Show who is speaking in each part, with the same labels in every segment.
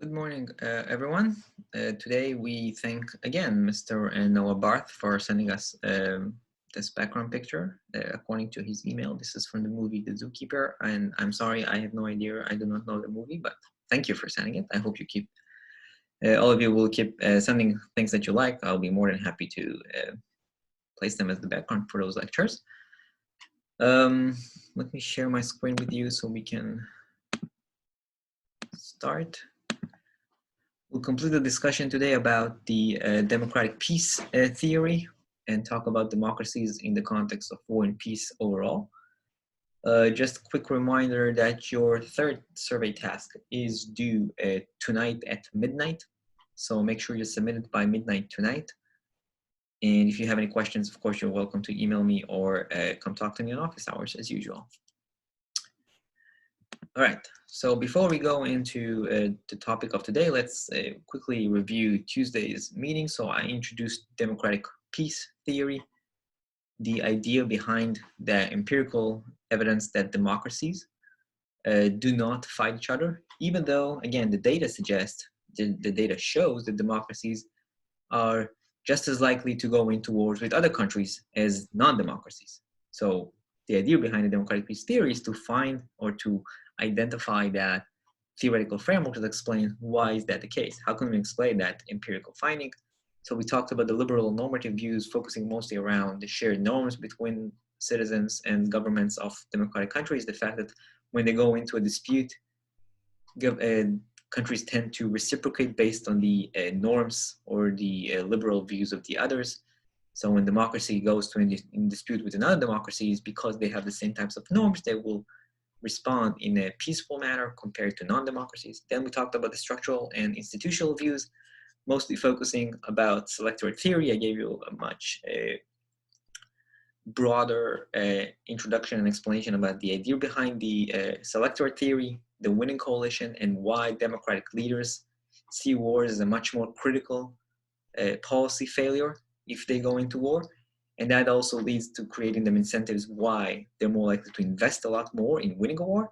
Speaker 1: Good morning, everyone. Today we thank again Mr. Noah Barth for sending us this background picture. According to his email, this is from the movie The Zookeeper, and I'm sorry, I have no idea. I do not know the movie, but thank you for sending it. I hope you keep, all of you will keep sending things that you like. I'll be more than happy to place them as the background for those lectures. Let me share my screen with you so we can start. We'll complete the discussion today about the democratic peace theory and talk about democracies in the context of war and peace overall. Just a quick reminder that your third survey task is due tonight at midnight. So make sure you submit it by midnight tonight. And if you have any questions, of course, you're welcome to email me or come talk to me in office hours as usual. All right, so before we go into the topic of today, let's quickly review Tuesday's meeting. So I introduced democratic peace theory, the idea behind the empirical evidence that democracies do not fight each other, even though, again, the data suggests, the data shows that democracies are just as likely to go into wars with other countries as non-democracies. So the idea behind the democratic peace theory is to find or to identify that theoretical framework that explains why is that the case. How can we explain that empirical finding? So we talked about the liberal normative views focusing mostly around the shared norms between citizens and governments of democratic countries. The fact that when they go into a dispute, countries tend to reciprocate based on the norms or the liberal views of the others. So when democracy goes to in dispute with another democracy, because they have the same types of norms, they will respond in a peaceful manner compared to non-democracies. Then we talked about the structural and institutional views, mostly focusing about selectorate theory. I gave you a much broader introduction and explanation about the idea behind the selectorate theory, the winning coalition, and why democratic leaders see wars as a much more critical policy failure if they go into war. And that also leads to creating them incentives why they're more likely to invest a lot more in winning a war.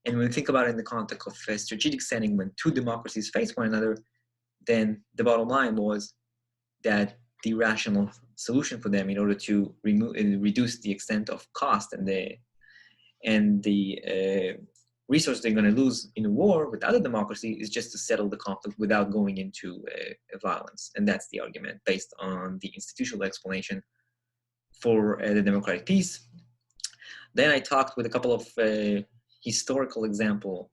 Speaker 1: And when we think about it in the context of a strategic setting, when two democracies face one another, then the bottom line was that the rational solution for them in order to reduce the extent of cost and the resources they're going to lose in a war with other democracy is just to settle the conflict without going into violence. And that's the argument based on the institutional explanation for the democratic peace. Then I talked with a couple of historical example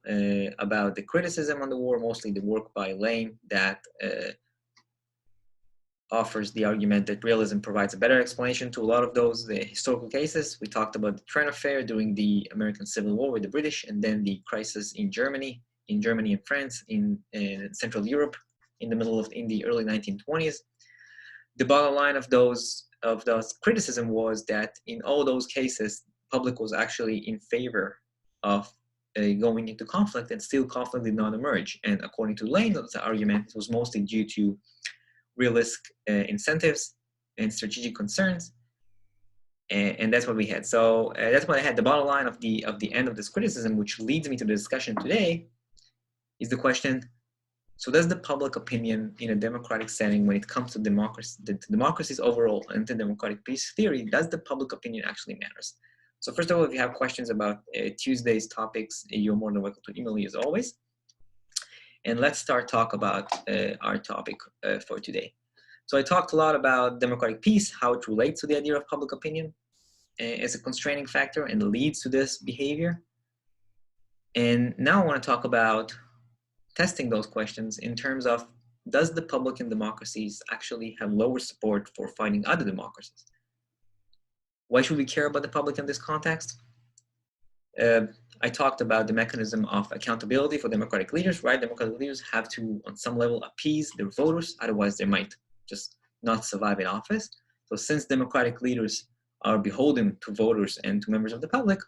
Speaker 1: about the criticism on the war, mostly the work by Lane that offers the argument that realism provides a better explanation to a lot of those historical cases. We talked about the Trent Affair during the American Civil War with the British, and then the crisis in Germany and France, in Central Europe in the early 1920s. The bottom line of those criticism was that in all those cases, public was actually in favor of going into conflict, and still conflict did not emerge. And according to Lane's argument, it was mostly due to realistic incentives and strategic concerns, and that's what we had. So that's what I had. The bottom line of the end of this criticism, which leads me to the discussion today, is the question: so does the public opinion in a democratic setting, when it comes to democracies overall and the democratic peace theory, does the public opinion actually matters? So first of all, if you have questions about Tuesday's topics, you're more than welcome to email me as always. And let's start talk about our topic for today. So I talked a lot about democratic peace, how it relates to the idea of public opinion as a constraining factor and leads to this behavior. And now I want to talk about testing those questions in terms of, does the public in democracies actually have lower support for fighting other democracies? Why should we care about the public in this context? I talked about the mechanism of accountability for democratic leaders, right? Democratic leaders have to, on some level, appease their voters, otherwise they might just not survive in office. So since democratic leaders are beholden to voters and to members of the public,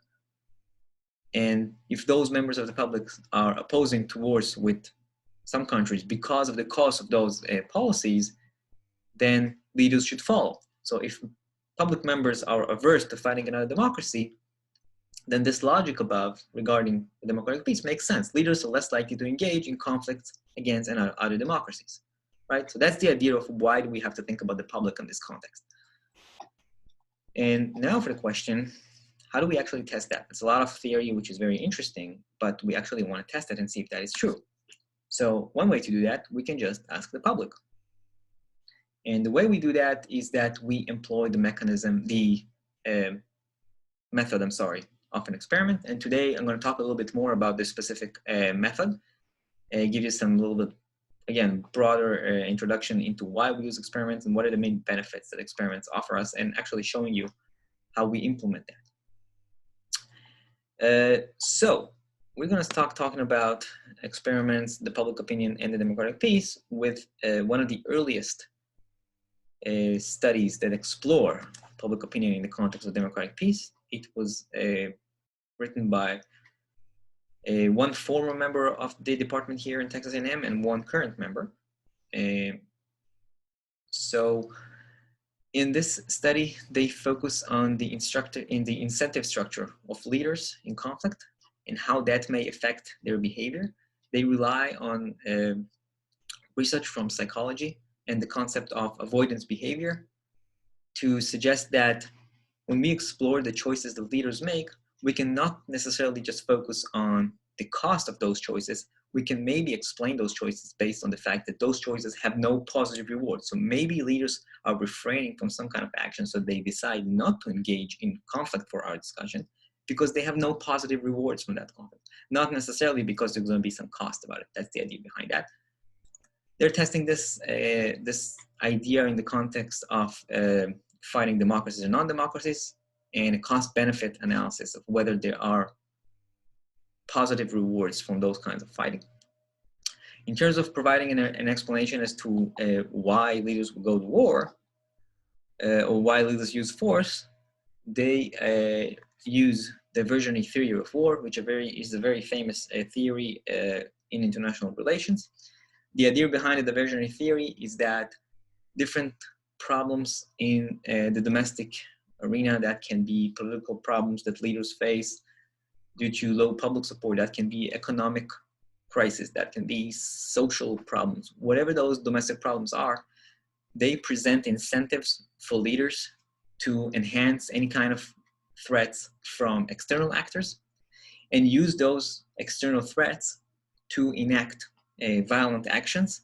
Speaker 1: and if those members of the public are opposing to wars with some countries because of the cost of those policies, then leaders should follow. So if public members are averse to fighting another democracy, then this logic above regarding democratic peace makes sense. Leaders are less likely to engage in conflicts against other democracies, right? So that's the idea of why do we have to think about the public in this context. And now for the question, how do we actually test that? It's a lot of theory, which is very interesting, but we actually want to test it and see if that is true. So one way to do that, we can just ask the public. And the way we do that is that we employ the mechanism, the method, of an experiment. And today I'm going to talk a little bit more about this specific method, give you some little bit, again, broader introduction into why we use experiments and what are the main benefits that experiments offer us, and actually showing you how we implement that. So we're going to start talking about experiments, the public opinion, and the democratic peace with one of the earliest studies that explore public opinion in the context of democratic peace. It was written by one former member of the department here in Texas A&M and one current member. So in this study, they focus on the incentive structure of leaders in conflict and how that may affect their behavior. They rely on research from psychology and the concept of avoidance behavior to suggest that when we explore the choices that leaders make, we can not necessarily just focus on the cost of those choices. We can maybe explain those choices based on the fact that those choices have no positive reward. So maybe leaders are refraining from some kind of action, so they decide not to engage in conflict for our discussion because they have no positive rewards from that conflict. Not necessarily because there's going to be some cost about it. That's the idea behind that. They're testing this idea in the context of fighting democracies and non-democracies, and a cost-benefit analysis of whether there are positive rewards from those kinds of fighting. In terms of providing an explanation as to why leaders will go to war, or why leaders use force, they use the diversionary theory of war, which is a very famous theory in international relations. The idea behind the diversionary theory is that different problems in the domestic arena, that can be political problems that leaders face due to low public support, that can be economic crisis, that can be social problems, whatever those domestic problems are, they present incentives for leaders to enhance any kind of threats from external actors and use those external threats to enact violent actions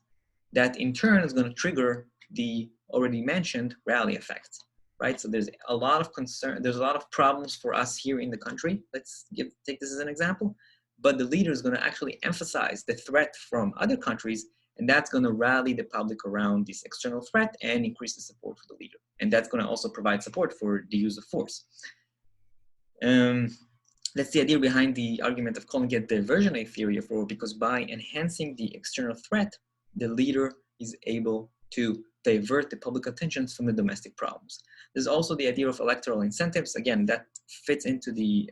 Speaker 1: that in turn is going to trigger the already mentioned rally effect, right? So there's a lot of concern, there's a lot of problems for us here in the country. Let's take this as an example, but the leader is going to actually emphasize the threat from other countries, and that's going to rally the public around this external threat and increase the support for the leader. And that's going to also provide support for the use of force. That's the idea behind the argument of calling it the diversionary theory of war, because by enhancing the external threat, the leader is able to divert the public attentions from the domestic problems. There's also the idea of electoral incentives. Again, that fits into the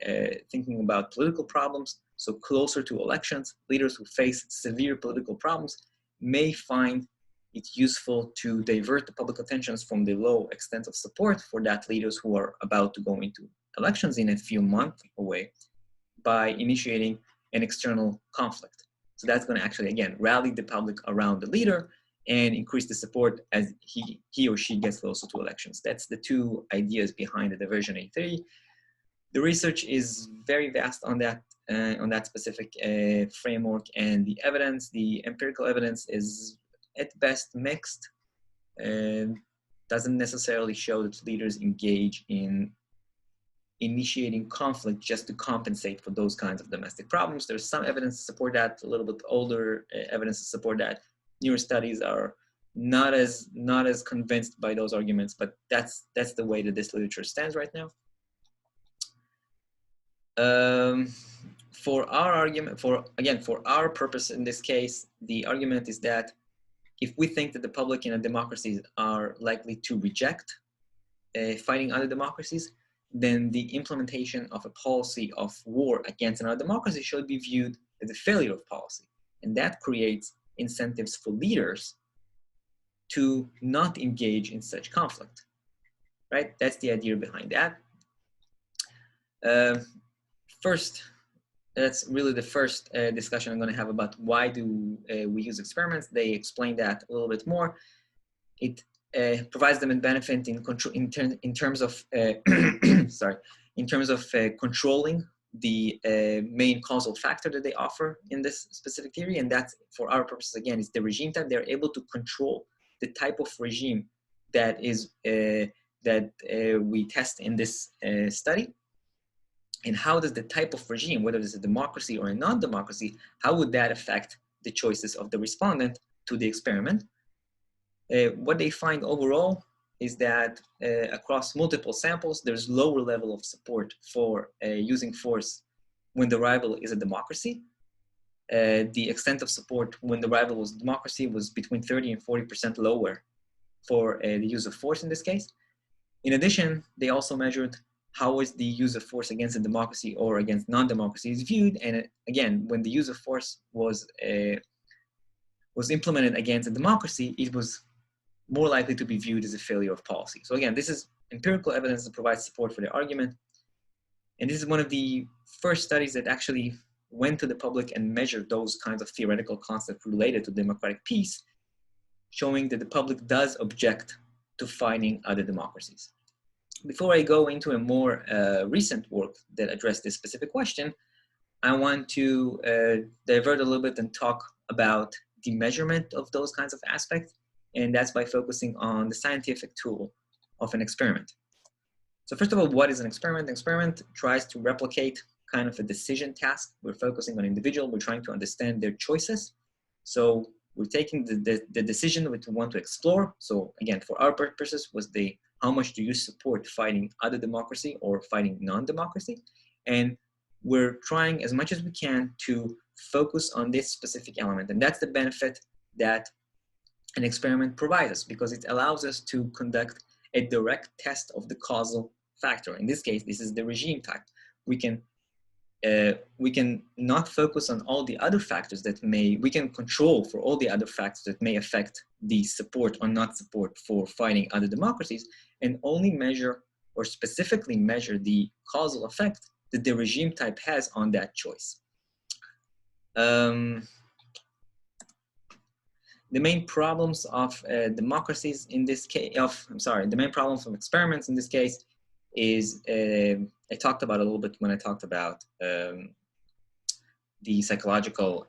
Speaker 1: thinking about political problems. So closer to elections, leaders who face severe political problems may find it useful to divert the public attentions from the low extent of support for that leaders who are about to go into elections in a few months away by initiating an external conflict. So that's going to actually, again, rally the public around the leader and increase the support as he or she gets closer to elections. That's the two ideas behind the diversionary theory. The research is very vast on that specific framework, and the evidence, the empirical evidence, is at best mixed and doesn't necessarily show that leaders engage in initiating conflict just to compensate for those kinds of domestic problems. There's some evidence to support that, a little bit older evidence to support that. Newer studies are not as convinced by those arguments, but that's the way that this literature stands right now. For our argument, for our purpose in this case, the argument is that if we think that the public in a democracy are likely to reject fighting other democracies, then the implementation of a policy of war against another democracy should be viewed as a failure of policy. And that creates incentives for leaders to not engage in such conflict, right? That's the idea behind that. first, that's really the first discussion I'm going to have about why do we use experiments. They explain that a little bit more. It provides them a benefit in control in terms of sorry, in terms of controlling the main causal factor that they offer in this specific theory, and that's for our purposes again is the regime type. They're able to control the type of regime that is we test in this study. And how does the type of regime, whether it's a democracy or a non-democracy, how would that affect the choices of the respondent to the experiment? What they find overall is that across multiple samples, there's lower level of support for using force when the rival is a democracy. The extent of support when the rival was democracy was between 30 and 40% lower for the use of force in this case. In addition, they also measured how is the use of force against a democracy or against non-democracies viewed. And again, when the use of force was implemented against a democracy, it was more likely to be viewed as a failure of policy. So again, this is empirical evidence that provides support for the argument. And this is one of the first studies that actually went to the public and measured those kinds of theoretical concepts related to democratic peace, showing that the public does object to fighting other democracies. Before I go into a more recent work that addressed this specific question, I want to divert a little bit and talk about the measurement of those kinds of aspects. And that's by focusing on the scientific tool of an experiment. So first of all, what is an experiment? An experiment tries to replicate kind of a decision task. We're focusing on individual. We're trying to understand their choices. So we're taking the decision that we want to explore. So again, for our purposes was how much do you support fighting other democracy or fighting non-democracy? And we're trying as much as we can to focus on this specific element. And that's the benefit that an experiment provides us, because it allows us to conduct a direct test of the causal factor. In this case, this is the regime type. We can not focus on all the other factors that we can control for all the other factors that may affect the support or not support for fighting other democracies, and only measure or specifically measure the causal effect that the regime type has on that choice. The main problems of democracies in this case, the main problems of experiments in this case is, I talked about a little bit when I talked about the psychological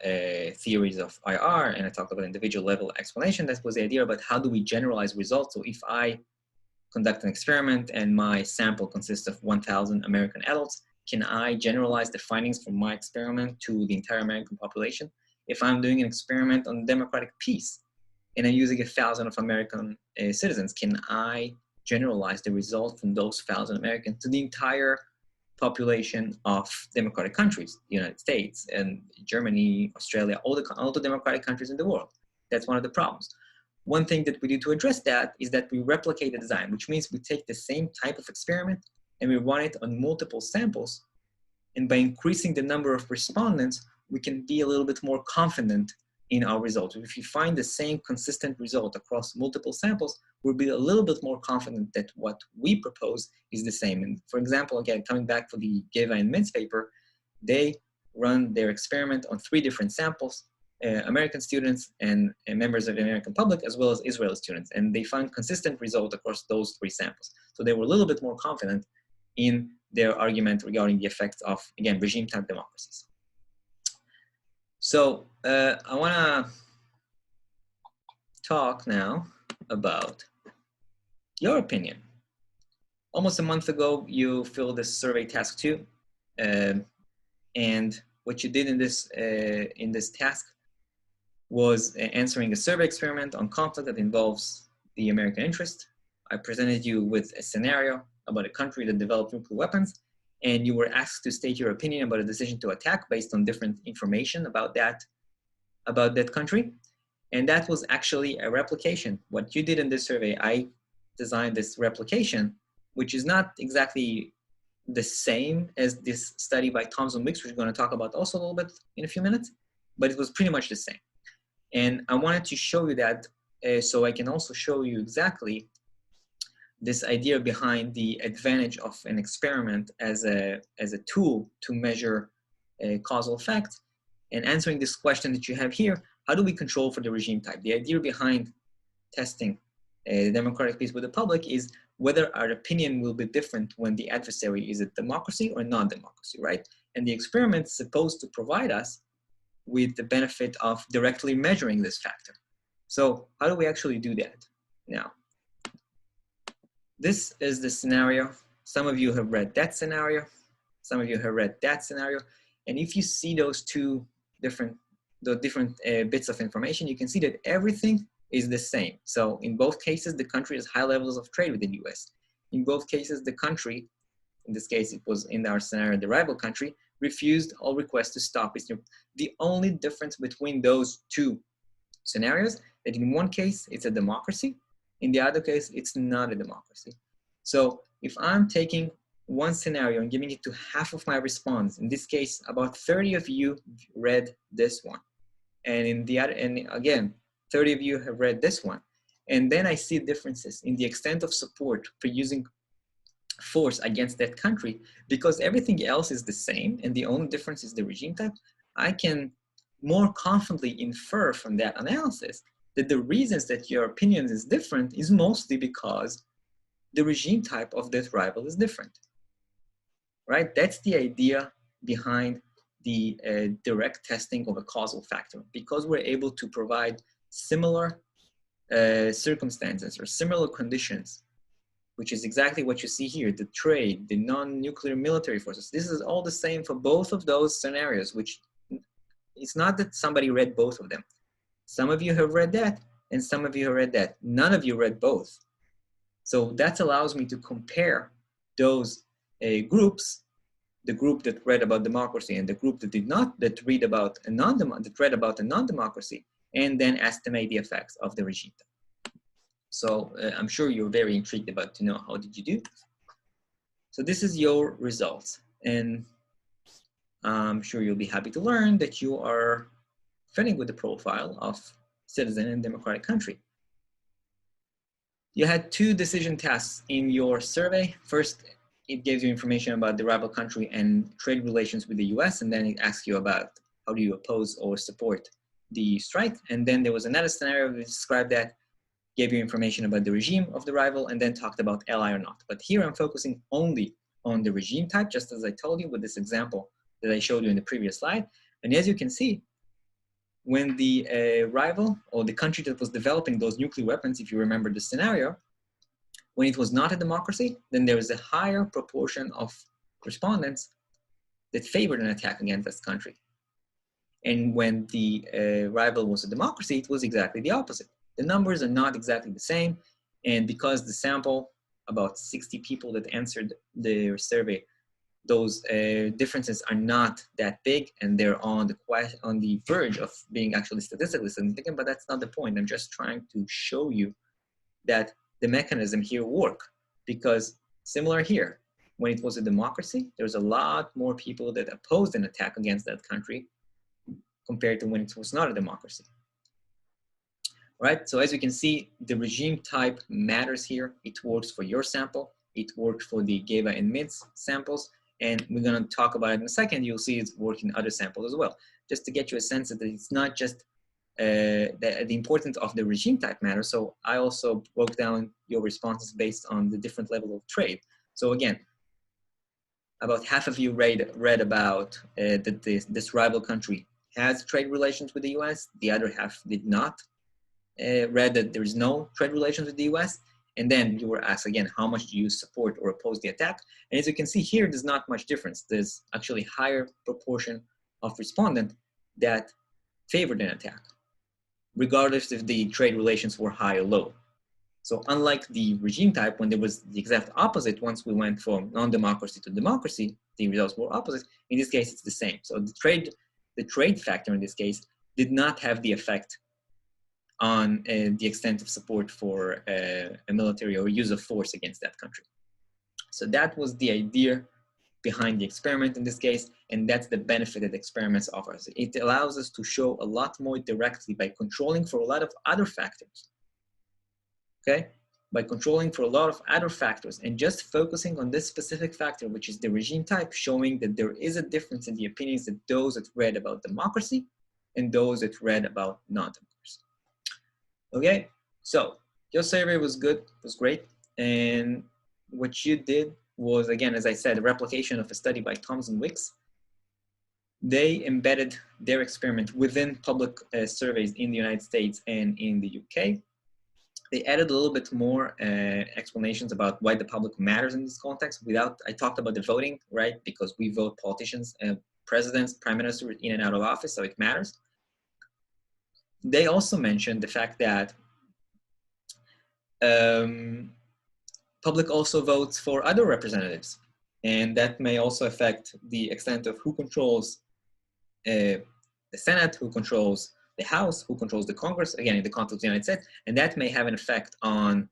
Speaker 1: theories of IR, and I talked about individual level explanation. That was the idea about how do we generalize results. So if I conduct an experiment and my sample consists of 1,000 American adults, can I generalize the findings from my experiment to the entire American population? If I'm doing an experiment on democratic peace and I'm using 1,000 of American citizens, can I generalize the result from those 1,000 Americans to the entire population of democratic countries, the United States and Germany, Australia, all the democratic countries in the world? That's one of the problems. One thing that we do to address that is that we replicate the design, which means we take the same type of experiment and we run it on multiple samples. And by increasing the number of respondents, we can be a little bit more confident in our results. If you find the same consistent result across multiple samples, we'll be a little bit more confident that what we propose is the same. And for example, again, coming back for the Geva and Mintz paper, they run their experiment on 3 different samples, American students and members of the American public, as well as Israeli students. And they found consistent result across those 3 samples. So they were a little bit more confident in their argument regarding the effects of, again, regime-type democracies. So I want to talk now about your opinion. Almost a month ago, you filled this survey task 2, and what you did in this task was answering a survey experiment on conflict that involves the American interest. I presented you with a scenario about a country that developed nuclear weapons, and you were asked to state your opinion about a decision to attack based on different information about that country. And that was actually a replication. What you did in this survey, I designed this replication, which is not exactly the same as this study by Thomson Wicks, which we're going to talk about also a little bit in a few minutes, but it was pretty much the same. And I wanted to show you that so I can also show you exactly this idea behind the advantage of an experiment as a tool to measure a causal effect, and answering this question that you have here: how do we control for the regime type? The idea behind testing the democratic peace with the public is whether our opinion will be different when the adversary is a democracy or non-democracy, right? And the experiment is supposed to provide us with the benefit of directly measuring this factor. So how do we actually do that? Now, this is the scenario. Some of you have read that scenario. Some of you have read that scenario. And if you see those two different bits of information, you can see that everything is the same. So in both cases, the country has high levels of trade with the US. In both cases, the country, in this case, it was in our scenario, the rival country, refused all requests to stop its nuclear. The only difference between those two scenarios, that in one case, it's a democracy. In the other case, it's not a democracy. So if I'm taking one scenario and giving it to half of my response, in this case, about 30 of you read this one. And in the other, and again, 30 of you have read this one. And then I see differences in the extent of support for using force against that country, because everything else is the same and the only difference is the regime type. I can more confidently infer from that analysis that the reasons that your opinion is different is mostly because the regime type of that rival is different, right? That's the idea behind the direct testing of a causal factor, because we're able to provide similar circumstances or similar conditions, which is exactly what you see here: the trade, the non-nuclear military forces. This is all the same for both of those scenarios, which it's not that somebody read both of them. Some of you have read that, and some of you have read that. None of you read both. So that allows me to compare those groups, the group that read about democracy and the group that did not, that read about a non-democracy, and then estimate the effects of the regime. So I'm sure you're very intrigued about to know how did you do. So this is your results, and I'm sure you'll be happy to learn that you are fitting with the profile of citizen in a democratic country. You had two decision tasks in your survey. First, it gives you information about the rival country and trade relations with the US, and then it asks you about how do you oppose or support the strike. And then there was another scenario that described that, gave you information about the regime of the rival, and then talked about ally or not. But here I'm focusing only on the regime type, just as I told you with this example that I showed you in the previous slide. And as you can see, when the rival or the country that was developing those nuclear weapons, if you remember the scenario, when it was not a democracy, then there is a higher proportion of respondents that favored an attack against this country. And when the rival was a democracy, it was exactly the opposite. The numbers are not exactly the same. And because the sample, about 60 people that answered the survey, those differences are not that big, and they're on the verge of being actually statistically significant, but that's not the point. I'm just trying to show you that the mechanism here work, because similar here, when it was a democracy, there's a lot more people that opposed an attack against that country compared to when it was not a democracy. Right, so as you can see, the regime type matters here. It works for your sample. It worked for the GEVA and MIDS samples. And we're going to talk about it in a second. You'll see it's working in other samples as well. Just to get you a sense that it's not just the importance of the regime type matter. So I also broke down your responses based on the different level of trade. So again, about half of you read about that this rival country has trade relations with the US. The other half did not. Read that there is no trade relations with the US. And then you were asked again, how much do you support or oppose the attack? And as you can see here, there's not much difference. There's actually higher proportion of respondents that favored an attack, regardless if the trade relations were high or low. So unlike the regime type, when there was the exact opposite, once we went from non-democracy to democracy, the results were opposite. In this case, it's the same. So the trade factor in this case did not have the effect on the extent of support for a military or use of force against that country. So that was the idea behind the experiment in this case, and that's the benefit that experiments offers. It allows us to show a lot more directly by controlling for a lot of other factors. Okay, by controlling for a lot of other factors and just focusing on this specific factor, which is the regime type, showing that there is a difference in the opinions that those that read about democracy and those that read about non-democracy. Okay, so your survey was good, was great. And what you did was, again, as I said, a replication of a study by Thoms and Wicks. They embedded their experiment within public surveys in the United States and in the UK. They added a little bit more explanations about why the public matters in this context. I talked about the voting, right? Because we vote politicians, presidents, prime ministers in and out of office, so it matters. They also mentioned the fact that public also votes for other representatives, and that may also affect the extent of who controls the Senate, who controls the House, who controls the Congress, again, in the context of the United States, and that may have an effect on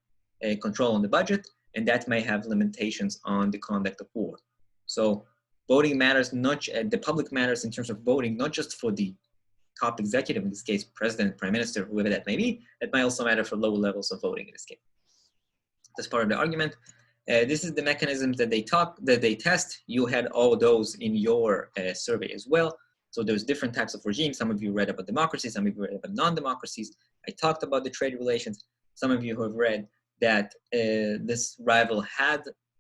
Speaker 1: control on the budget, and that may have limitations on the conduct of war. So voting matters, the public matters in terms of voting, not just for the top executive, in this case, president, prime minister, whoever that may be. It might also matter for lower levels of voting in this case. That's part of the argument. This is the mechanisms that they test. You had all those in your survey as well. So there's different types of regimes. Some of you read about democracies, some of you read about non-democracies. I talked about the trade relations. Some of you have read that this rival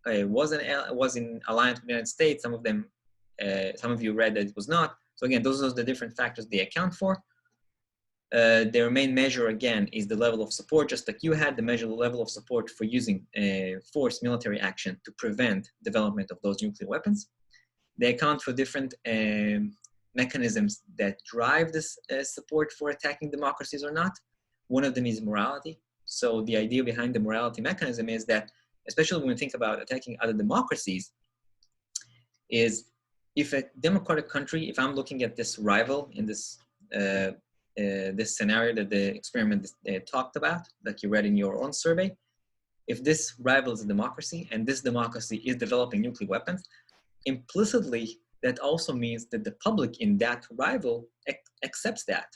Speaker 1: was in alliance with the United States. Some of you read that it was not. So again, those are the different factors they account for. Their main measure, again, is the level of support, just like you had. They measure the level of support for using forced military action to prevent development of those nuclear weapons. They account for different mechanisms that drive this support for attacking democracies or not. One of them is morality. So the idea behind the morality mechanism is that, especially when we think about attacking other democracies, is if a democratic country, if I'm looking at this rival in this this scenario that the experiment talked about, like you read in your own survey, if this rival is a democracy and this democracy is developing nuclear weapons, implicitly that also means that the public in that rival accepts that.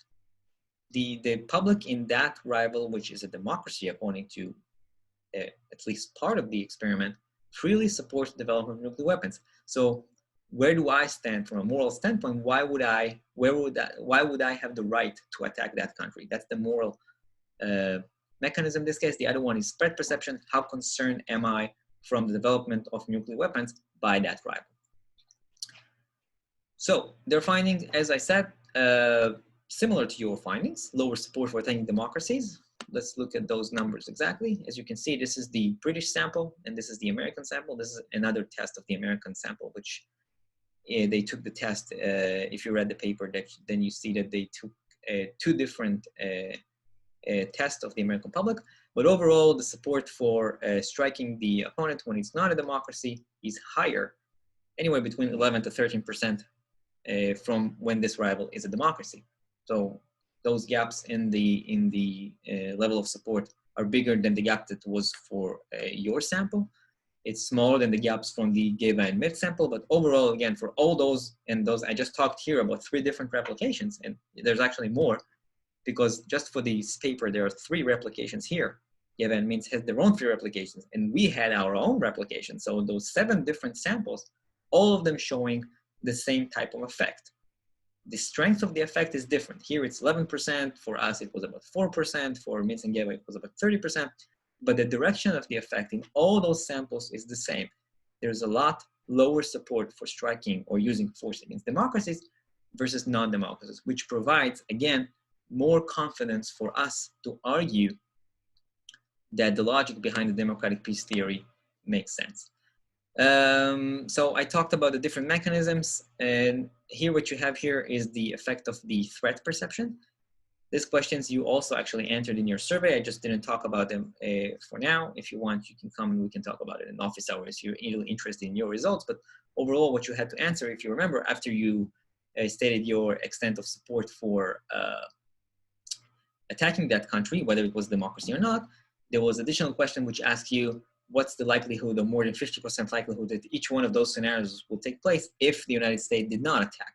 Speaker 1: The public in that rival, which is a democracy according to at least part of the experiment, freely supports the development of nuclear weapons. So where do I stand from a moral standpoint? Why would I have the right to attack that country? That's the moral mechanism in this case. The other one is spread perception. How concerned am I from the development of nuclear weapons by that rival? So their findings, as I said, similar to your findings, lower support for attacking democracies. Let's look at those numbers exactly. As you can see, this is the British sample and this is the American sample. This is another test of the American sample, which they took the test. If you read the paper, then you see that they took two different tests of the American public. But overall, the support for striking the opponent when it's not a democracy is higher, anywhere between 11 to 13% from when this rival is a democracy. So those gaps in the level of support are bigger than the gap that was for your sample. It's smaller than the gaps from the Geva and Myth sample, but overall, again, for all those, and those, I just talked here about 3 different replications, and there's actually more, because just for this paper, there are 3 replications here. Geva and Myth has their own 3 replications, and we had our own replication. So those 7 different samples, all of them showing the same type of effect. The strength of the effect is different. Here it's 11%, for us it was about 4%, for Myth and Geva it was about 30%. But the direction of the effect in all those samples is the same. There's a lot lower support for striking or using force against democracies versus non-democracies, which provides, again, more confidence for us to argue that the logic behind the democratic peace theory makes sense. So I talked about the different mechanisms, and here what you have here is the effect of the threat perception. These questions you also actually answered in your survey. I just didn't talk about them for now. If you want, you can come and we can talk about it in office hours if you're interested in your results. But overall, what you had to answer, if you remember, after you stated your extent of support for attacking that country, whether it was democracy or not, there was an additional question which asked you, what's the likelihood, or more than 50% likelihood, that each one of those scenarios will take place if the United States did not attack?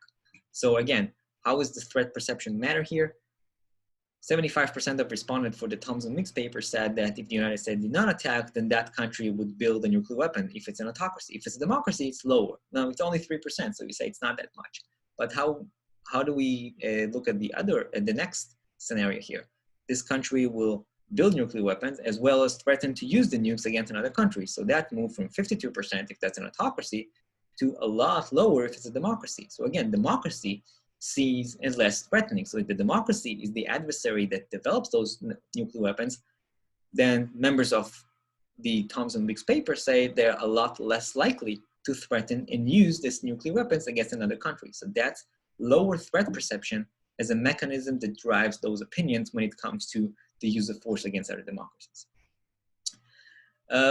Speaker 1: So again, how does the threat perception matter here? 75% of respondents for the Thomson-Wicks paper said that if the United States did not attack, then that country would build a nuclear weapon if it's an autocracy. If it's a democracy, it's lower. Now, it's only 3%, so you say it's not that much. But how do we look at the next scenario here? This country will build nuclear weapons as well as threaten to use the nukes against another country. So that moved from 52% if that's an autocracy to a lot lower if it's a democracy. So again, democracy sees as less threatening. So if the democracy is the adversary that develops those nuclear weapons, then members of the Thomson-Wicks paper say they're a lot less likely to threaten and use these nuclear weapons against another country. So that's lower threat perception as a mechanism that drives those opinions when it comes to the use of force against other democracies.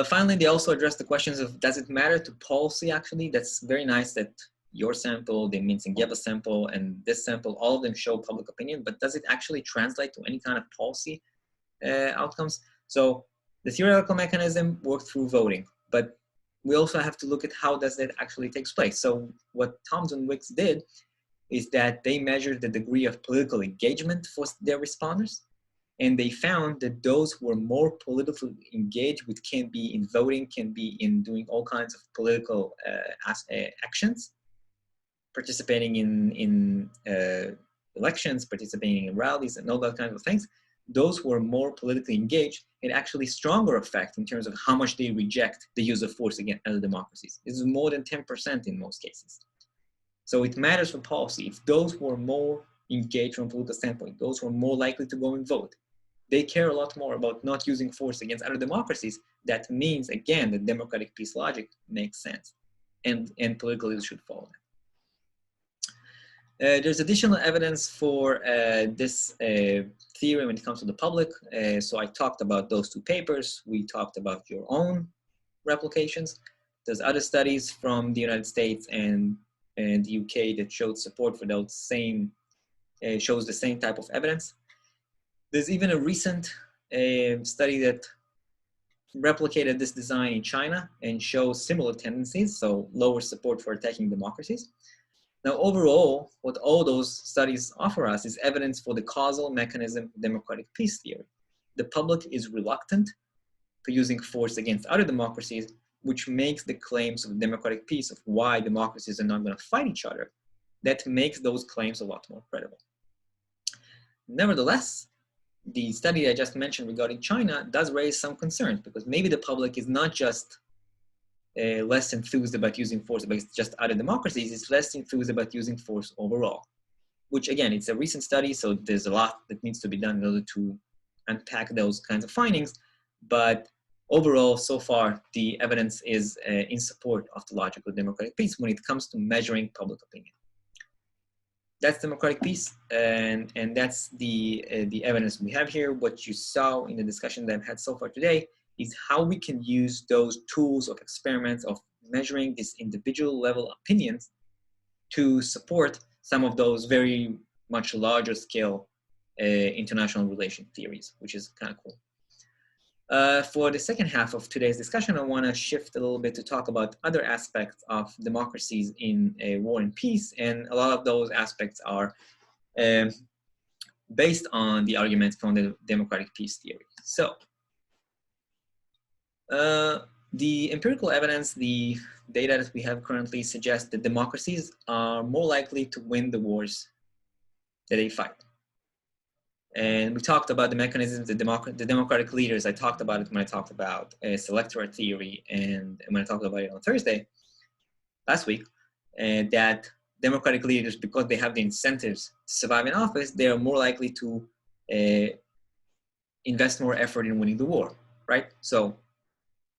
Speaker 1: Finally, they also address the questions of, does it matter to policy actually? That's very nice that your sample, the Mintzingeva sample, and this sample, all of them show public opinion, but does it actually translate to any kind of policy outcomes? So the theoretical mechanism worked through voting, but we also have to look at how does that actually takes place. So what Thomson-Wicks did is that they measured the degree of political engagement for their responders, and they found that those who were more politically engaged, which can be in voting, can be in doing all kinds of political actions, participating in elections, participating in rallies, and all that kind of things, those who are more politically engaged had actually stronger effect in terms of how much they reject the use of force against other democracies. This is more than 10% in most cases. So it matters for policy. If those who are more engaged from a political standpoint, those who are more likely to go and vote, they care a lot more about not using force against other democracies. That means, again, that democratic peace logic makes sense, and political leaders should follow that. There's additional evidence for this theory when it comes to the public. So I talked about those two papers. We talked about your own replications. There's other studies from the United States and the UK that showed support for those same, shows the same type of evidence. There's even a recent study that replicated this design in China and shows similar tendencies, so lower support for attacking democracies. Now, overall, what all those studies offer us is evidence for the causal mechanism of democratic peace theory. The public is reluctant to using force against other democracies, which makes the claims of democratic peace, of why democracies are not going to fight each other, that makes those claims a lot more credible. Nevertheless, the study I just mentioned regarding China does raise some concerns, because maybe the public is not just less enthused about using force against just other democracies, it's less enthused about using force overall. Which again, it's a recent study, so there's a lot that needs to be done in order to unpack those kinds of findings. But overall, so far, the evidence is in support of the logic of democratic peace when it comes to measuring public opinion. That's democratic peace, and that's the evidence we have here. What you saw in the discussion that I've had so far today is how we can use those tools of experiments of measuring these individual level opinions to support some of those very much larger scale international relation theories, which is kind of cool. For the second half of today's discussion, I want to shift a little bit to talk about other aspects of democracies in war and peace, and a lot of those aspects are based on the arguments from the democratic peace theory. So, the empirical evidence, the data that we have currently suggests that democracies are more likely to win the wars that they fight. And we talked about the mechanisms, the democratic leaders. I talked about it when I talked about selectorate theory, and when I talked about it on Thursday last week, and that democratic leaders, because they have the incentives to survive in office, they are more likely to invest more effort in winning the war, right? So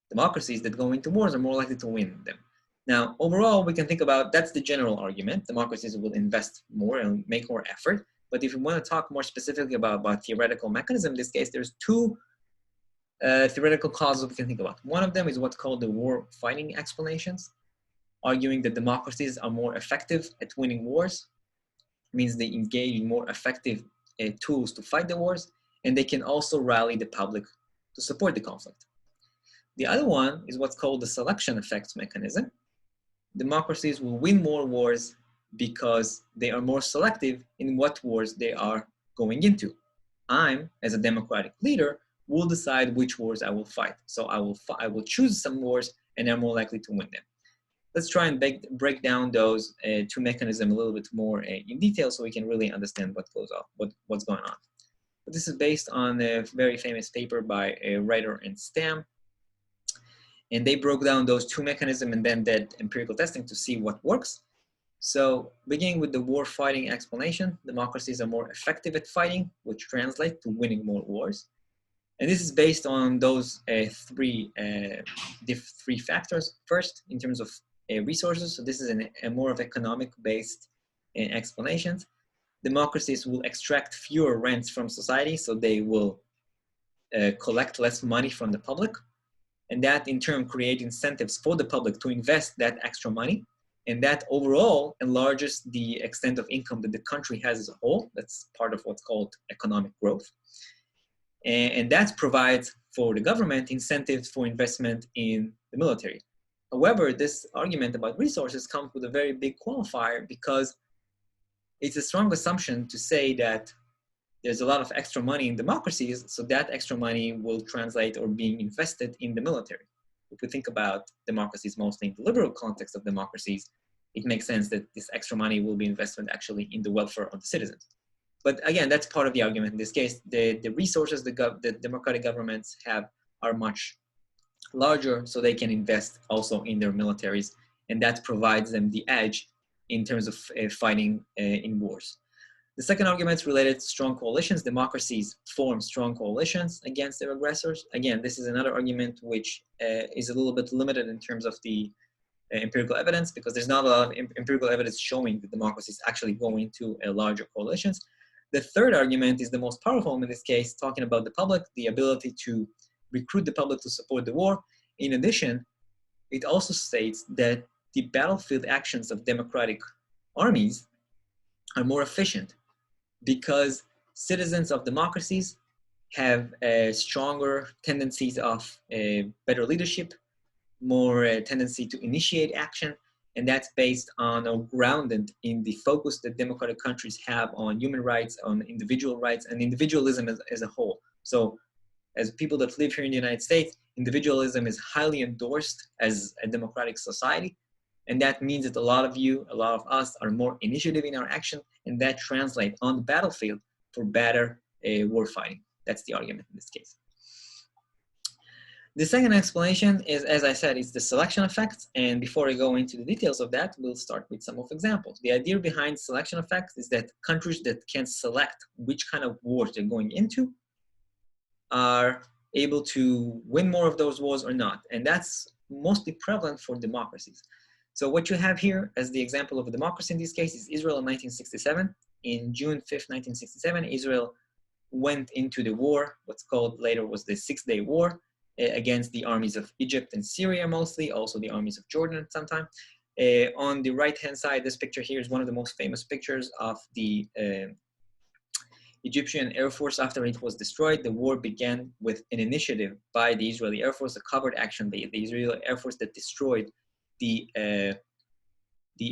Speaker 1: democracies that go into wars are more likely to win them. Now, overall, we can think about, that's the general argument. Democracies will invest more and make more effort. But if we want to talk more specifically about theoretical mechanism, in this case, there's two theoretical causes we can think about. One of them is what's called the war fighting explanations, arguing that democracies are more effective at winning wars. It means they engage in more effective tools to fight the wars, and they can also rally the public to support the conflict. The other one is what's called the selection effects mechanism. Democracies will win more wars because they are more selective in what wars they are going into. I'm, as a democratic leader, will decide which wars I will fight. So I will choose some wars, and I'm more likely to win them. Let's try and break down those two mechanisms a little bit more in detail, so we can really understand what goes on, what's going on. But this is based on a very famous paper by Reiter and Stam, and they broke down those two mechanisms and then did empirical testing to see what works. So beginning with the war fighting explanation, democracies are more effective at fighting, which translates to winning more wars. And this is based on those three factors. First, in terms of resources, so this is a more of economic-based explanations. Democracies will extract fewer rents from society, so they will collect less money from the public. And that in turn creates incentives for the public to invest that extra money. And that overall enlarges the extent of income that the country has as a whole. That's part of what's called economic growth. And that provides for the government incentives for investment in the military. However, this argument about resources comes with a very big qualifier, because it's a strong assumption to say that there's a lot of extra money in democracies, so that extra money will translate or being invested in the military. If we think about democracies mostly in the liberal context of democracies, it makes sense that this extra money will be invested actually in the welfare of the citizens. But again, that's part of the argument. In this case, the resources the democratic governments have are much larger, so they can invest also in their militaries, and that provides them the edge in terms of fighting in wars. The second argument is related to strong coalitions. Democracies form strong coalitions against their aggressors. Again, this is another argument which is a little bit limited in terms of the empirical evidence, because there's not a lot of empirical evidence showing that democracies actually go into larger coalitions. The third argument is the most powerful in this case, talking about the public, the ability to recruit the public to support the war. In addition, it also states that the battlefield actions of democratic armies are more efficient, because citizens of democracies have stronger tendencies of better leadership, more tendency to initiate action, and that's based on or grounded in the focus that democratic countries have on human rights, on individual rights, and individualism as a whole. So as people that live here in the United States, individualism is highly endorsed as a democratic society. And that means that a lot of you, a lot of us are more initiative in our action, and that translates on the battlefield for better war fighting. That's the argument in this case. The second explanation is, as I said, it's the selection effect. And before I go into the details of that, we'll start with some of examples. The idea behind selection effects is that countries that can select which kind of wars they're going into are able to win more of those wars or not. And that's mostly prevalent for democracies. So what you have here as the example of a democracy in this case is Israel in 1967. In June 5th, 1967, Israel went into the war, what's called later was the Six-Day War, against the armies of Egypt and Syria mostly, also the armies of Jordan at some time. On the right-hand side, this picture here is one of the most famous pictures of the Egyptian Air Force after it was destroyed. The war began with an initiative by the Israeli Air Force, a covert action by the Israeli Air Force that destroyed the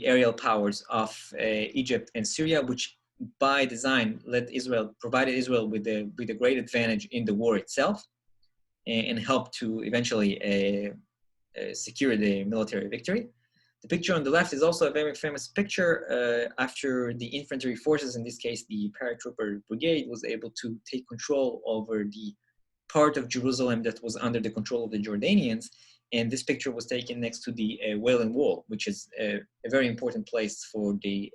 Speaker 1: aerial powers of Egypt and Syria, which by design provided Israel with a great advantage in the war itself, and helped to eventually secure the military victory. The picture on the left is also a very famous picture after the infantry forces, in this case the paratrooper brigade, was able to take control over the part of Jerusalem that was under the control of the Jordanians. And this picture was taken next to the Wailing Wall, which is a very important place for the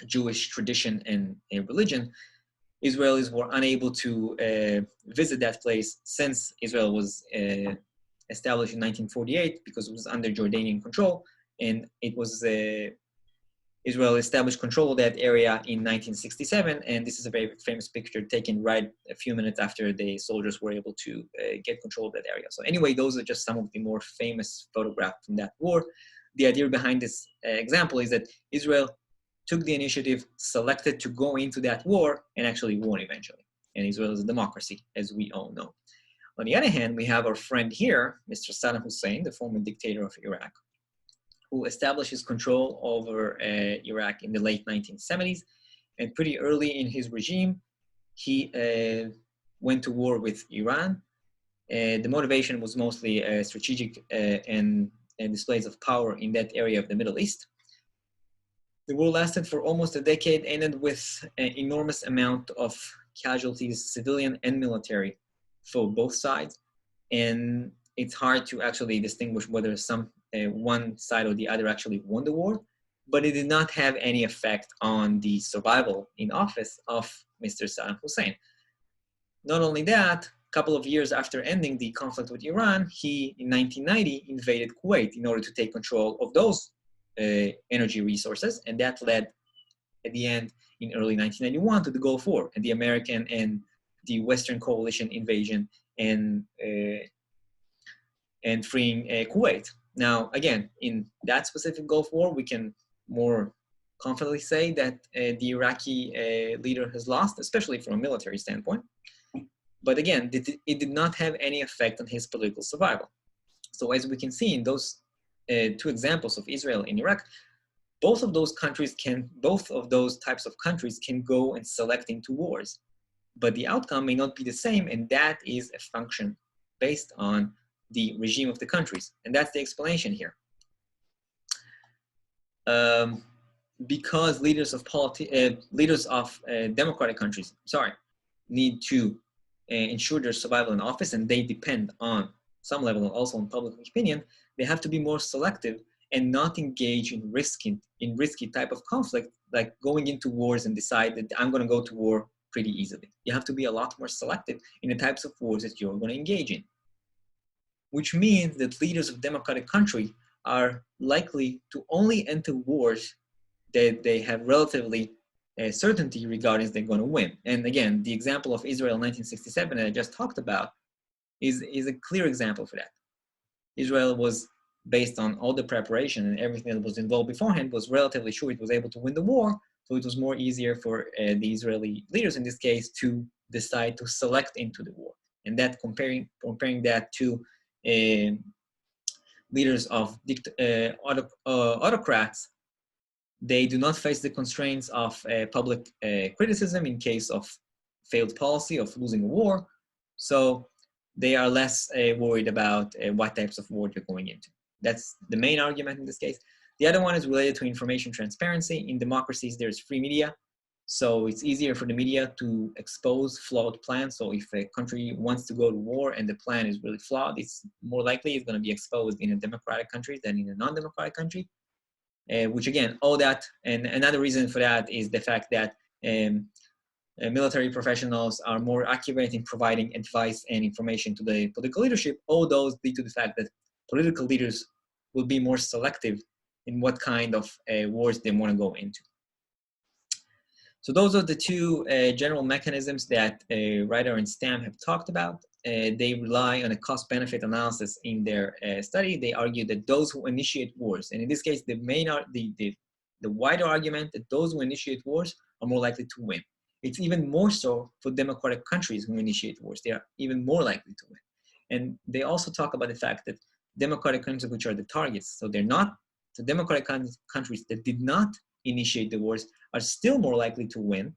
Speaker 1: Jewish tradition and religion. Israelis were unable to visit that place since Israel was established in 1948, because it was under Jordanian control, and it was Israel established control of that area in 1967, and this is a very famous picture taken right a few minutes after the soldiers were able to get control of that area. So anyway, those are just some of the more famous photographs from that war. The idea behind this example is that Israel took the initiative, selected to go into that war, and actually won eventually. And Israel is a democracy, as we all know. On the other hand, we have our friend here, Mr. Saddam Hussein, the former dictator of Iraq, who established his control over Iraq in the late 1970s. And pretty early in his regime, he went to war with Iran. The motivation was mostly strategic and displays of power in that area of the Middle East. The war lasted for almost a decade, ended with an enormous amount of casualties, civilian and military, for both sides. And it's hard to actually distinguish whether one side or the other actually won the war, but it did not have any effect on the survival in office of Mr. Saddam Hussein. Not only that, a couple of years after ending the conflict with Iran, he, in 1990, invaded Kuwait in order to take control of those energy resources, and that led, at the end, in early 1991, to the Gulf War and the American and the Western coalition invasion and freeing Kuwait. Now, again, in that specific Gulf War, we can more confidently say that the Iraqi leader has lost, especially from a military standpoint. But again, it did not have any effect on his political survival. So as we can see in those two examples of Israel and Iraq, both of those types of countries can go and select into wars, but the outcome may not be the same, and that is a function based on the regime of the countries, and that's the explanation here. Because leaders of democratic countries, need to ensure their survival in office, and they depend on some level also on public opinion, they have to be more selective and not engage in risky type of conflict, like going into wars and decide that I'm going to go to war pretty easily. You have to be a lot more selective in the types of wars that you're going to engage in, which means that leaders of democratic country are likely to only enter wars that they have relatively certainty regarding they're going to win. And again, the example of Israel in 1967 that I just talked about is a clear example for that. Israel was, based on all the preparation and everything that was involved beforehand, was relatively sure it was able to win the war. So it was more easier for the Israeli leaders in this case to decide to select into the war. And that comparing that to leaders of autocrats, they do not face the constraints of public criticism in case of failed policy of losing a war. So they are less worried about what types of war they're going into. That's the main argument in this case. The other one is related to information transparency. In democracies, there's free media. So it's easier for the media to expose flawed plans. So if a country wants to go to war and the plan is really flawed, it's more likely it's going to be exposed in a democratic country than in a non-democratic country. Which again, all that, and another reason for that is the fact that military professionals are more accurate in providing advice and information to the political leadership. All those lead to the fact that political leaders will be more selective in what kind of wars they want to go into. So those are the two general mechanisms that Ryder and Stam have talked about. They rely on a cost-benefit analysis in their study. They argue that those who initiate wars, and in this case, the wider argument that those who initiate wars are more likely to win. It's even more so for democratic countries who initiate wars. They are even more likely to win. And they also talk about the fact that democratic countries, which are the targets, so they're not, the democratic countries that did not initiate the wars are still more likely to win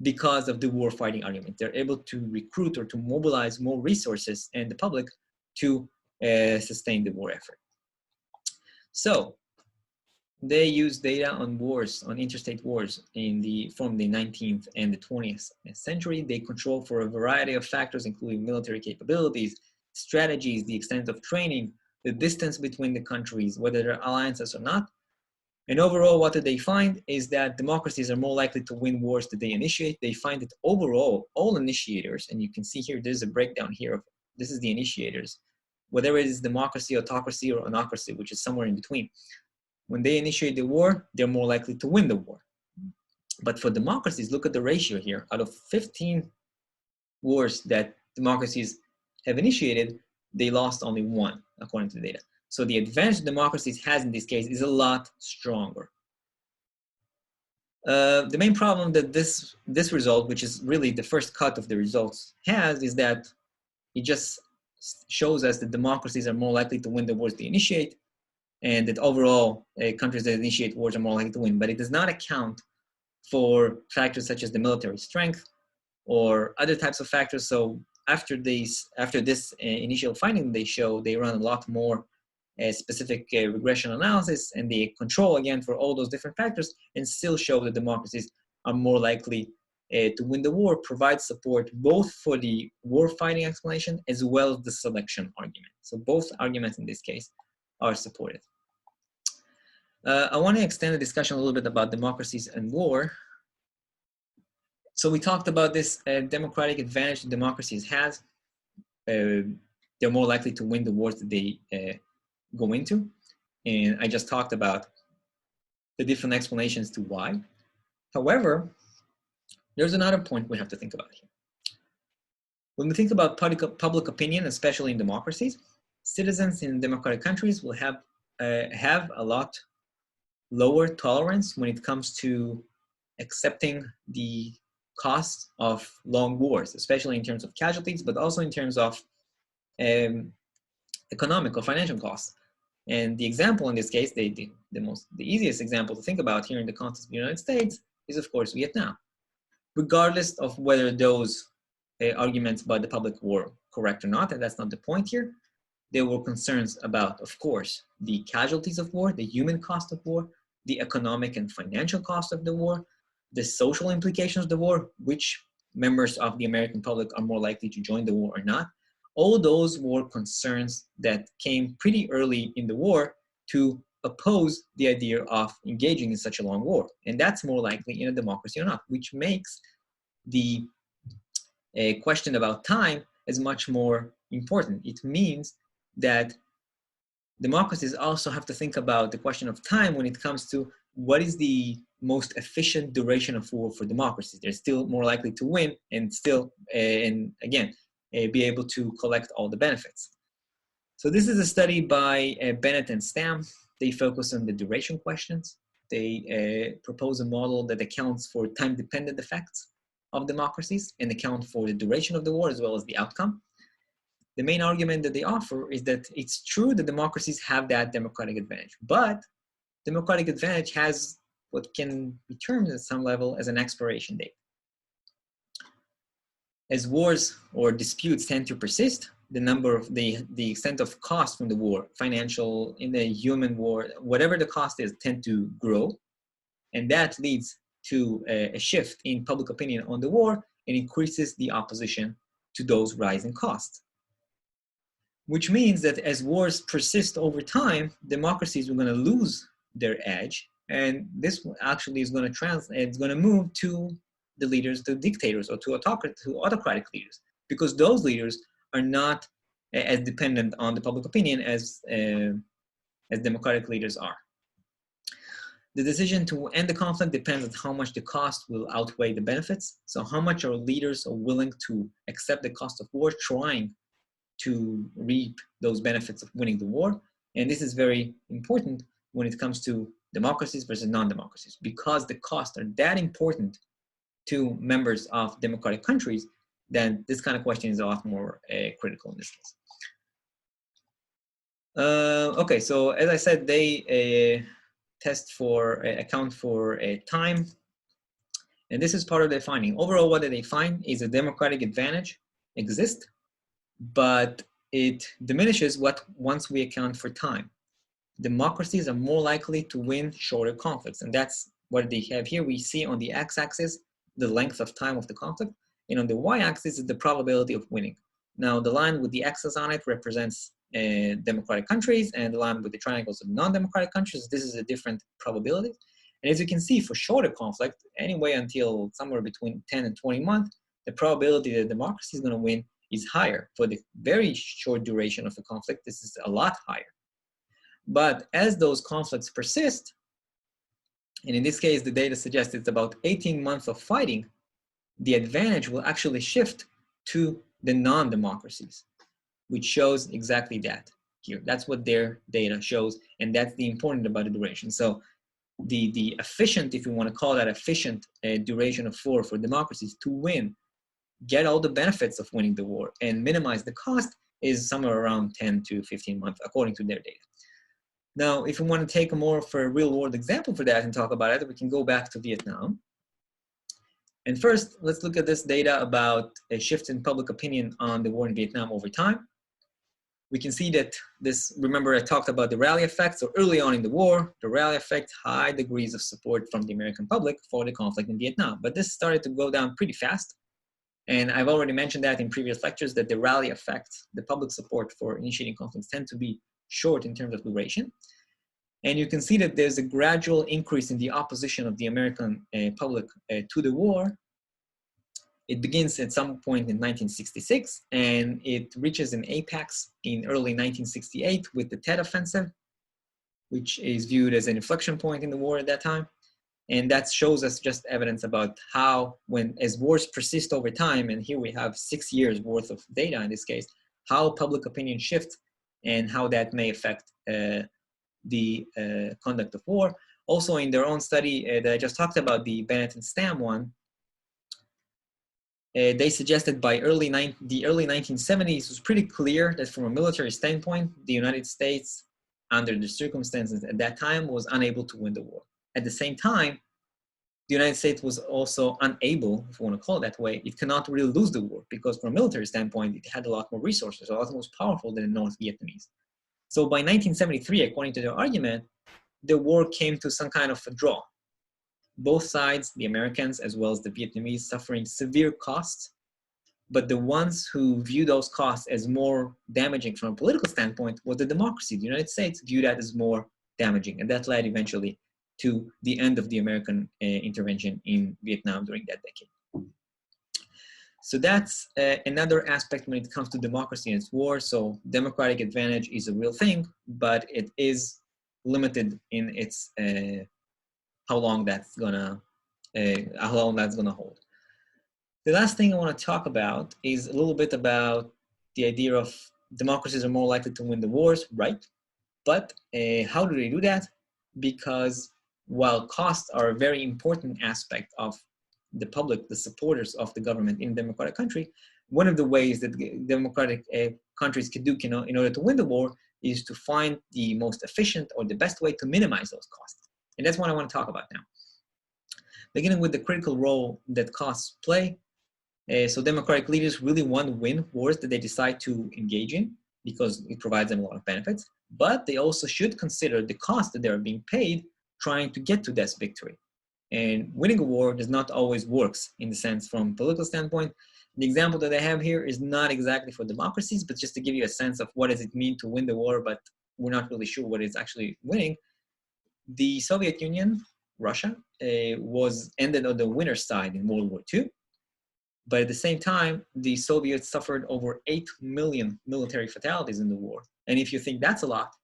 Speaker 1: because of the war fighting argument. They're able to recruit or to mobilize more resources and the public to sustain the war effort. So they use data on wars, on interstate wars from the 19th and the 20th century. They control for a variety of factors, including military capabilities, strategies, the extent of training, the distance between the countries, whether they're alliances or not. And overall, what did they find is that democracies are more likely to win wars that they initiate. They find that overall, all initiators, and you can see here, there's a breakdown here of, this is the initiators, whether it is democracy, autocracy, or anocracy, which is somewhere in between. When they initiate the war, they're more likely to win the war. But for democracies, look at the ratio here. Out of 15 wars that democracies have initiated, they lost only one, according to the data. So the advantage democracies has in this case is a lot stronger. The main problem that this result, which is really the first cut of the results, has is that it just shows us that democracies are more likely to win the wars they initiate, and that overall countries that initiate wars are more likely to win. But it does not account for factors such as the military strength, or other types of factors. So after this initial finding, they run a lot more specific regression analysis, and they control again for all those different factors, and still show that democracies are more likely to win the war, provide support both for the war fighting explanation as well as the selection argument. So both arguments in this case are supported. I want to extend the discussion a little bit about democracies and war. So we talked about this democratic advantage that democracies has. They're more likely to win the wars that they go into. And I just talked about the different explanations to why. However, there's another point we have to think about here. When we think about public opinion, especially in democracies, citizens in democratic countries will have a lot lower tolerance when it comes to accepting the cost of long wars, especially in terms of casualties, but also in terms of economic or financial costs. And the example in this case, the easiest example to think about here in the context of the United States is, of course, Vietnam. Regardless of whether those arguments about the public were correct or not, and that's not the point here, there were concerns about, of course, the casualties of war, the human cost of war, the economic and financial cost of the war, the social implications of the war, which members of the American public are more likely to join the war or not. All those were concerns that came pretty early in the war to oppose the idea of engaging in such a long war. And that's more likely in a democracy or not, which makes the question about time as much more important. It means that democracies also have to think about the question of time when it comes to what is the most efficient duration of war for democracies. They're still more likely to win and still, and again, be able to collect all the benefits. So this is a study by Bennett and Stam. They focus on the duration questions. They propose a model that accounts for time-dependent effects of democracies and account for the duration of the war as well as the outcome. The main argument that they offer is that it's true that democracies have that democratic advantage, but democratic advantage has what can be termed at some level as an expiration date. As wars or disputes tend to persist, the number of the extent of cost from the war, financial, in the human war, whatever the cost is, tend to grow. And that leads to a shift in public opinion on the war and increases the opposition to those rising costs. Which means that as wars persist over time, democracies are going to lose their edge. And this actually is going to move to the leaders, to dictators, or to autocratic leaders, because those leaders are not as dependent on the public opinion as democratic leaders are. The decision to end the conflict depends on how much the cost will outweigh the benefits. So how much our leaders are willing to accept the cost of war, trying to reap those benefits of winning the war. And this is very important when it comes to democracies versus non-democracies, because the costs are that important to members of democratic countries, then this kind of question is a lot more critical in this case. Okay, so as I said, they account for time, and this is part of their finding. Overall, what they find is a democratic advantage exists, but it diminishes once we account for time. Democracies are more likely to win shorter conflicts, and that's what they have here. We see on the x-axis the length of time of the conflict, and on the y-axis is the probability of winning. Now, the line with the x's on it represents democratic countries, and the line with the triangles of non-democratic countries. This is a different probability. And as you can see, for shorter conflict, anyway until somewhere between 10 and 20 months, the probability that democracy is going to win is higher. For the very short duration of the conflict, this is a lot higher. But as those conflicts persist, and in this case, the data suggests it's about 18 months of fighting, the advantage will actually shift to the non-democracies, which shows exactly that here. That's what their data shows, and that's the important about the duration. So the efficient, if you want to call that efficient duration of war for democracies to win, get all the benefits of winning the war and minimize the cost, is somewhere around 10 to 15 months, according to their data. Now, if we want to take a more for a real world example for that and talk about it, we can go back to Vietnam. And first, let's look at this data about a shift in public opinion on the war in Vietnam over time. We can see that this, remember I talked about the rally effect. So early on in the war, the rally effect, high degrees of support from the American public for the conflict in Vietnam. But this started to go down pretty fast. And I've already mentioned that in previous lectures, that the rally effect, the public support for initiating conflicts, tend to be short in terms of duration. And you can see that there's a gradual increase in the opposition of the American public to the war. It begins at some point in 1966, and it reaches an apex in early 1968 with the Tet Offensive, which is viewed as an inflection point in the war at that time. And that shows us just evidence about how, as wars persist over time, and here we have 6 years worth of data in this case, how public opinion shifts and how that may affect the conduct of war. Also in their own study that I just talked about, the Bennett and Stam one, they suggested by the early 1970s, it was pretty clear that from a military standpoint, the United States, under the circumstances at that time, was unable to win the war. At the same time, the United States was also unable, if you want to call it that way, it cannot really lose the war because from a military standpoint, it had a lot more resources, a lot more powerful than the North Vietnamese. So by 1973, according to their argument, the war came to some kind of a draw. Both sides, the Americans as well as the Vietnamese, suffering severe costs, but the ones who view those costs as more damaging from a political standpoint was the democracy. The United States viewed that as more damaging, and that led eventually to the end of the American intervention in Vietnam during that decade. So that's another aspect when it comes to democracy and its war. So democratic advantage is a real thing, but it is limited in its how long that's gonna hold. The last thing I want to talk about is a little bit about the idea of democracies are more likely to win the wars, right? But how do they do that? Because while costs are a very important aspect of the public, the supporters of the government in a democratic country, one of the ways that democratic countries can do in order to win the war is to find the most efficient or the best way to minimize those costs. And that's what I want to talk about now. Beginning with the critical role that costs play. So democratic leaders really want to win wars that they decide to engage in because it provides them a lot of benefits, but they also should consider the cost that they're being paid trying to get to this victory. And winning a war does not always works in the sense from a political standpoint. The example that I have here is not exactly for democracies, but just to give you a sense of what does it mean to win the war, but we're not really sure what it's actually winning. The Soviet Union, Russia, was ended on the winner's side in World War II. But at the same time, the Soviets suffered over 8 million military fatalities in the war. And if you think that's a lot,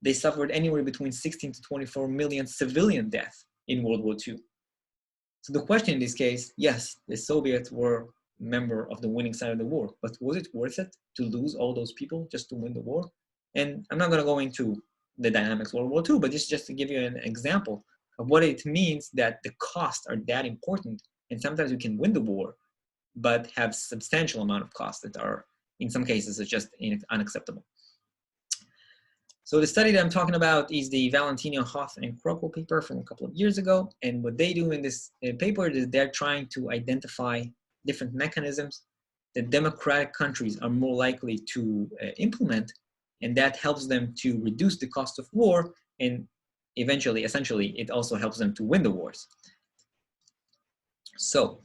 Speaker 1: they suffered anywhere between 16 to 24 million civilian deaths in World War II. So the question in this case, yes, the Soviets were a member of the winning side of the war, but was it worth it to lose all those people just to win the war? And I'm not going to go into the dynamics of World War II, but just to give you an example of what it means that the costs are that important. And sometimes you can win the war, but have substantial amount of costs that are, in some cases, are just unacceptable. So the study that I'm talking about is the Valentino, Hoth, and Krokel paper from a couple of years ago. And what they do in this paper is they're trying to identify different mechanisms that democratic countries are more likely to implement, and that helps them to reduce the cost of war, and eventually, essentially, it also helps them to win the wars. So,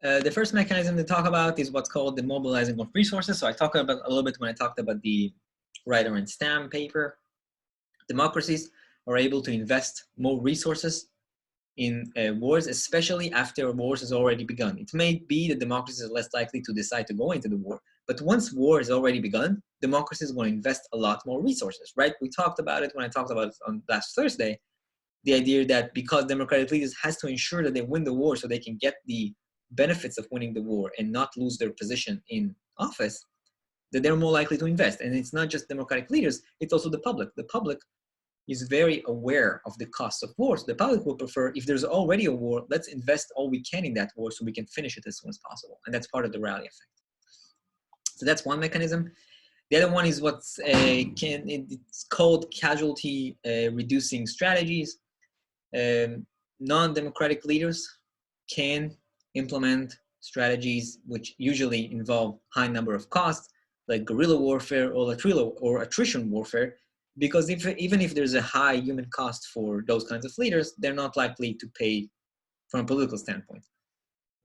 Speaker 1: the first mechanism to talk about is what's called the mobilizing of resources. So I talked about a little bit when I talked about the Ryder and Stam paper. Democracies are able to invest more resources in wars, especially after wars has already begun. It may be that democracies are less likely to decide to go into the war, but once war has already begun, democracies will invest a lot more resources, right? We talked about it when I talked about it on last Thursday, the idea that because democratic leaders has to ensure that they win the war so they can get the benefits of winning the war and not lose their position in office, that they're more likely to invest. And it's not just democratic leaders, it's also the public. The public is very aware of the costs of war. So the public will prefer, if there's already a war, let's invest all we can in that war so we can finish it as soon as possible. And that's part of the rally effect. So that's one mechanism. The other one is it's called casualty reducing strategies. Non-democratic leaders can implement strategies which usually involve high number of costs, like guerrilla warfare or attrition warfare, because even if there's a high human cost for those kinds of leaders, they're not likely to pay from a political standpoint.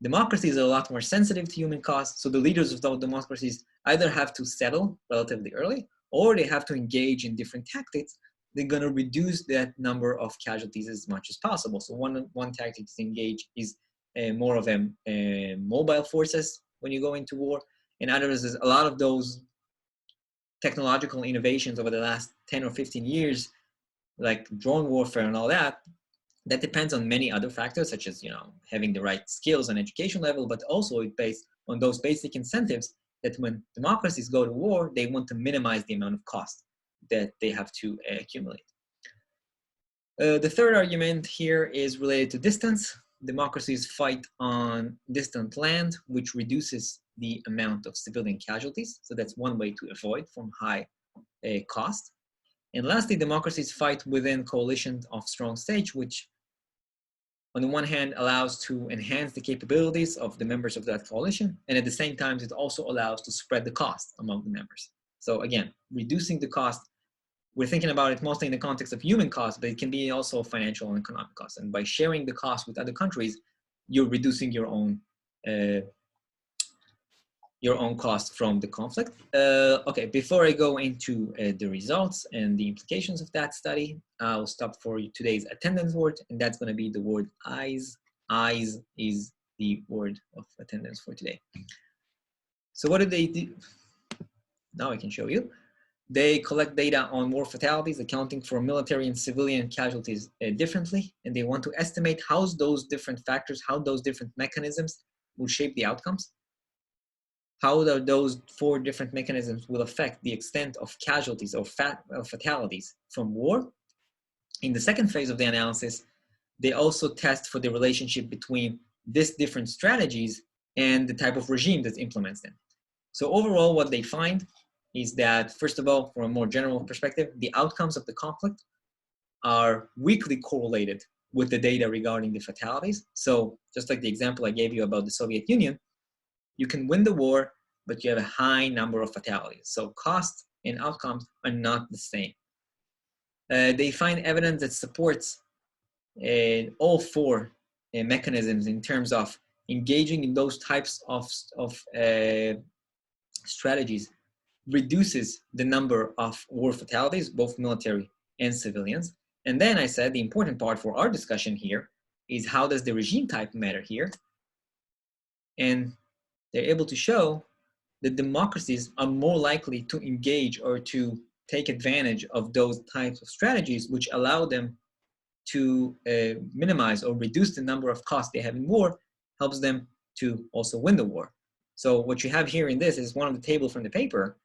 Speaker 1: Democracies are a lot more sensitive to human costs, so the leaders of those democracies either have to settle relatively early, or they have to engage in different tactics. They're going to reduce that number of casualties as much as possible. So one tactic to engage is more of mobile forces when you go into war, and others is a lot of those technological innovations over the last 10 or 15 years, like drone warfare and all that. That depends on many other factors, such as having the right skills and education level, but also it based on those basic incentives that when democracies go to war, they want to minimize the amount of cost that they have to accumulate. The third argument here is related to distance. Democracies fight on distant land, which reduces the amount of civilian casualties. So that's one way to avoid from high cost. And lastly, democracies fight within coalitions of strong states, which on the one hand allows to enhance the capabilities of the members of that coalition, and at the same time it also allows to spread the cost among the members. So again, reducing the cost, we're thinking about it mostly in the context of human cost, but it can be also financial and economic costs. And by sharing the cost with other countries, you're reducing your own cost from the conflict. Okay, before I go into the results and the implications of that study, I'll stop for today's attendance word, and that's going to be the word eyes. Eyes is the word of attendance for today. So what did they do? Now I can show you. They collect data on war fatalities, accounting for military and civilian casualties differently, and they want to estimate how those different factors, how those different mechanisms will shape the outcomes. How those four different mechanisms will affect the extent of casualties or fatalities from war. In the second phase of the analysis, they also test for the relationship between these different strategies and the type of regime that implements them. So overall, what they find is that, first of all, from a more general perspective, the outcomes of the conflict are weakly correlated with the data regarding the fatalities. So just like the example I gave you about the Soviet Union, you can win the war, but you have a high number of fatalities. So costs and outcomes are not the same. They find evidence that supports all four mechanisms in terms of engaging in those types of strategies reduces the number of war fatalities, both military and civilians. And then I said the important part for our discussion here is how does the regime type matter here? And they're able to show that democracies are more likely to engage or to take advantage of those types of strategies, which allow them to minimize or reduce the number of costs they have in war, helps them to also win the war. So what you have here in this is one of the tables from the paper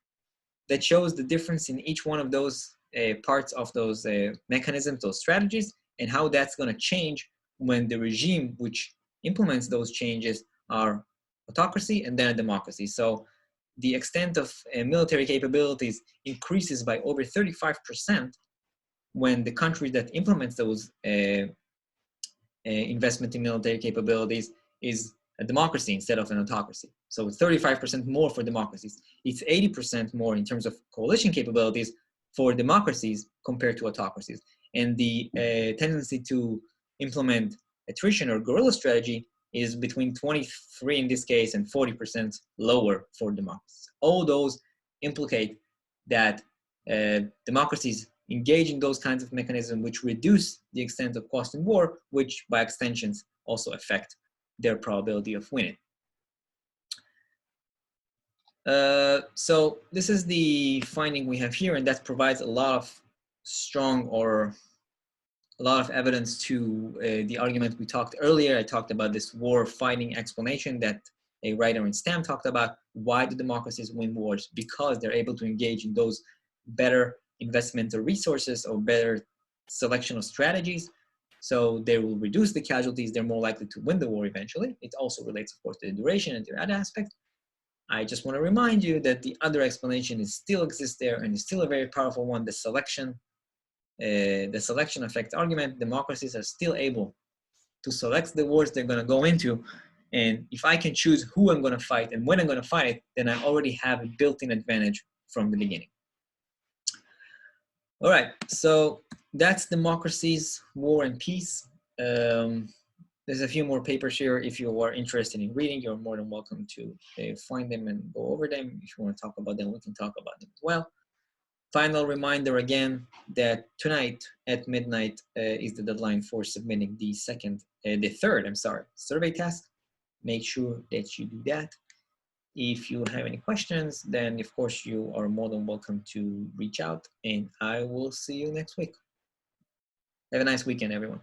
Speaker 1: that shows the difference in each one of those parts of those mechanisms, those strategies, and how that's going to change when the regime which implements those changes are autocracy and then a democracy. So the extent of military capabilities increases by over 35% when the country that implements those investment in military capabilities is a democracy instead of an autocracy. So it's 35% more for democracies. It's 80% more in terms of coalition capabilities for democracies compared to autocracies. And the tendency to implement attrition or guerrilla strategy is between 23 in this case and 40% lower for democracies. All those implicate that democracies engage in those kinds of mechanisms which reduce the extent of cost in war, which by extensions also affect their probability of winning. So this is the finding we have here, and that provides a lot of strong or a lot of evidence to the argument we talked earlier. I talked about this war fighting explanation that a writer in STEM talked about. Why do democracies win wars? Because they're able to engage in those better investment of resources or better selection of strategies. So they will reduce the casualties. They're more likely to win the war eventually. It also relates, of course, to the duration and the other aspects. I just want to remind you that the other explanation is still exists there and is still a very powerful one. The selection effect argument. Democracies are still able to select the wars they're going to go into. And if I can choose who I'm going to fight and when I'm going to fight, then I already have a built-in advantage from the beginning. All right, so that's Democracies, War and Peace. There's a few more papers here. If you are interested in reading, you're more than welcome to find them and go over them. If you want to talk about them, we can talk about them as well. Final reminder again that tonight at midnight is the deadline for submitting the third survey task. Make sure that you do that. If you have any questions, then of course you are more than welcome to reach out, and I will see you next week. Have a nice weekend, everyone.